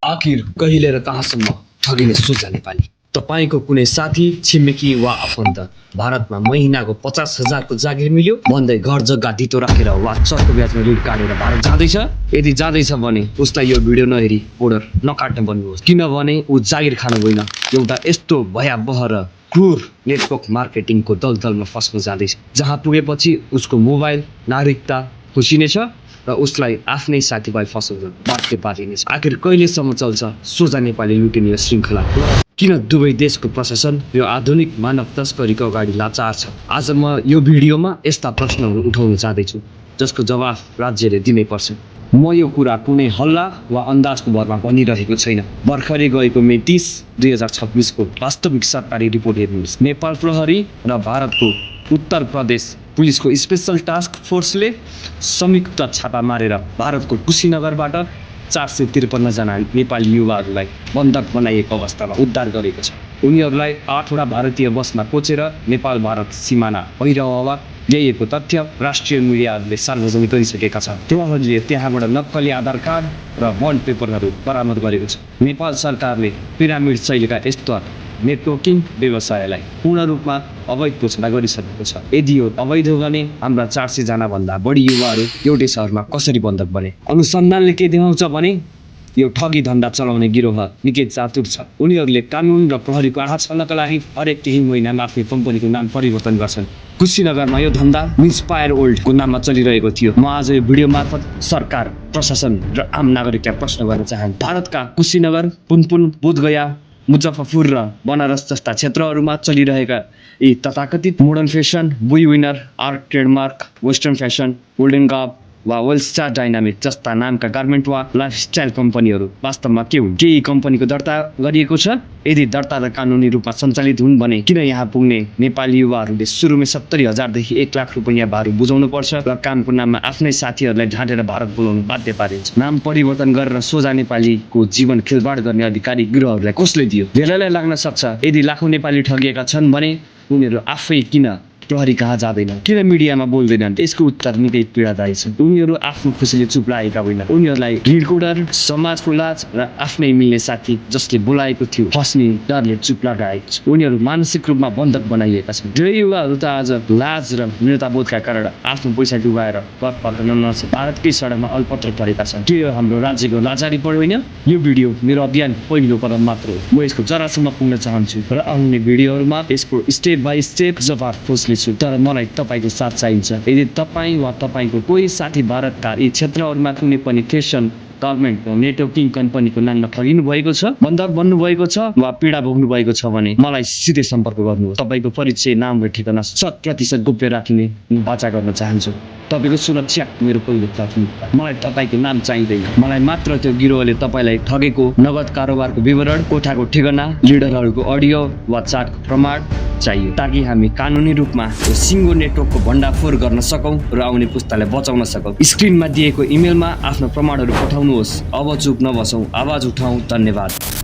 आखिर कहिले र कहाँसम्म ठगिने सोचा नेपाली? तपाईको कुनै साथी, छिमेकी वा आफन्त भारतमा महिनाको 50,000 को जागिर मिल्यो भन्दै घर जग्गा धितो राखेर वा चर्को ब्याजमा ऋण काटेर भारत जाँदैछ? यदि जाँदैछ भने उसलाई यो भिडियो नहेरी बोर्डर नकाट्न भन्नुहोस्, किनभने ऊ जागिर खान गइन, एउटा यस्तो भयावह र क्रूर नेटवर्क मार्केटिङको दलदलमा फस्न जाँदैछ, जहाँ पुगेपछि उसको मोबाइल, नागरिकता खुसिनेछ र उसलाई आफ्नै साथीभाइ फसाउन बाध्य पारिनेछ। आखिर कहिलेसम्म चल्छ सोझा नेपाली लुटिने यो श्रृङ्खला? किन दुवै देशको प्रशासन यो आधुनिक मानव तस्करीको अगाडि लाचार छ? आज म यो भिडियोमा यस्ता प्रश्नहरू उठाउन चाहदैछु जसको जवाफ राज्यले दिनै पर्छ। म यो कुरा कुनै हल्ला वा अन्दाजको भरमा भनिरहेको छैन। भर्खरै गएको मे 30, 2026 को वास्तविक सरकारी रिपोर्ट हेर्नुहोस्। नेपाल प्रहरी र भारतको उत्तर प्रदेश पुलिसको स्पेशल टास्क फोर्सले संयुक्त छापा मारेर भारतको कुशीनगरबाट 453 जना नेपाली युवाहरूलाई बन्धक बनाइएको अवस्थामा उद्धार गरेको छ। उनीहरूलाई 8 वटा भारतीय बसमा कोचेर नेपाल भारत सिमाना भइरहेको ल्याइएको तथ्य राष्ट्रिय मिडियाहरूले सार्वजनिक गरिसकेका छन्। प्रहरीले त्यहाँबाट नक्कली आधार कार्ड र बन्ड पेपरहरू बरामद गरेको छ। नेपाल सरकारले पिरामिड शैलीका यस्ता नेटवर्किङ व्यवसायलाई पूर्ण रूपमा अवैध घोषणा गरिसकेको छ। यदि यो अवैध हो भने हाम्रा 400 जना भन्दा बढी युवाहरू एउटै सहरमा कसरी बन्धक बने? अनुसन्धानले के देखाउँछ भने यो ठगी धन्दा चलाउने गिरोह निकै चातुर छ। उनीहरूले कानुन र प्रहरीको आँखा छल्नका लागि हरेक केही महिनामा आफ्नो कम्पनीको नाम परिवर्तन गर्छन्। कुशीनगरमा यो धन्दा इन्स्पायर ओल्डको नाममा चलिरहेको थियो। म आज यो भिडियो मार्फत सरकार, प्रशासन र आम नागरिकलाई प्रश्न गर्न चाहन्छु। भारतका कुशीनगर, पुनपुन, बोधगया, मुजफ्फरपुर र बनारस जस्ता क्षेत्रहरूमा चलिरहेका यी तथाकथित मोडर्न फेसन, बुई winner, art trademark, western fashion, golden गाब वा वेलस्टार डाइनामिक जस्ता नामका गार्मेन्ट वा लाइफस्टाइल कम्पनीहरू वास्तवमा के हुन्? के यी कम्पनीको दर्ता गरिएको छ? यदि दर्ता र कानुनी रूपमा सञ्चालित हुन् भने किन यहाँ पुग्ने नेपाली युवाहरूले सुरुमै 70,000 देखि 1 लाख रुपैयाँ भारू बुझाउनु पर्छ र कामको नाममा आफ्नै साथीहरूलाई ढाँटेर भारत बोलाउनु बाध्य पारिन्छ? नाम परिवर्तन गरेर सोझा नेपालीको जीवन खेलबाड गर्ने अधिकारी गिरोहहरूलाई कसले दियो? धेरैलाई लाग्न सक्छ यदि लाखौँ नेपाली ठगिएका छन् भने उनीहरू आफै किन प्रहरी कहाँ जाँदैन, किन मिडियामा बोल्दैनन्? यसको उत्तर निकै पीडादायी छ। उनीहरू आफ्नो खुसीले चुप लागेका होइनन्। उनीहरूलाई ऋणको डर, समाजको लाज र आफ्नै मिल्ने साथी जसले बोलाएको थियो फस्ने डरले चुप लगाएको छ। उनीहरू मानसिक रूपमा बन्धक बनाइएका छन्। धेरै युवाहरू त आज लाज र दृढताबोधका कारण आफ्नो पैसा डुबाएर घर फर्कन नसके भारतकै सडकमा अलपत्र परेका छन्। के यो हाम्रो राज्यको लाचारी पढ होइन? यो भिडियो मेरो अभियान पहिलो कदम मात्र हो। म यसको जरासम्म पुग्न चाहन्छु र आउने भिडियोहरूमा यसको स्टेप बाई स्टेप जवाफ खोज्ने छु। तर मलाई तपाईँको साथ चाहिन्छ। यदि तपाईँ वा तपाईँको कोही साथी भारतका यी क्षेत्रहरूमा कुनै पनि फेसन, गार्मेन्ट वा नेटवर्किङ कम्पनीको नाममा ठगिनु भएको छ, बन्धक बन्नु भएको छ वा पीडा भोग्नु भएको छ भने मलाई सिधै सम्पर्क गर्नुहोस्। तपाईँको परिचय, नाम र ठेगाना 100% गोप्य राख्ने वाचा गर्न चाहन्छु। तपाईँको सुरक्षा मेरो पहिलो प्राथमिकता। मलाई तपाईँको नाम चाहिँदैन। मलाई मात्र त्यो गिरोहले तपाईँलाई ठगेको नगद कारोबारको विवरण, कोठाको ठेगाना, लिडरहरूको अडियो वा चाटको प्रमाण चाहियो, ताकि हामी कानुनी रूपमा यो सिङ्गो नेटवर्कको भण्डाफोर गर्न सकौँ र आउने पुस्तालाई बचाउन सकौँ। स्क्रिनमा दिएको इमेलमा आफ्नो प्रमाणहरू पठाउनुहोस्। अब चुप नबसौँ, आवाज उठाउँ। धन्यवाद।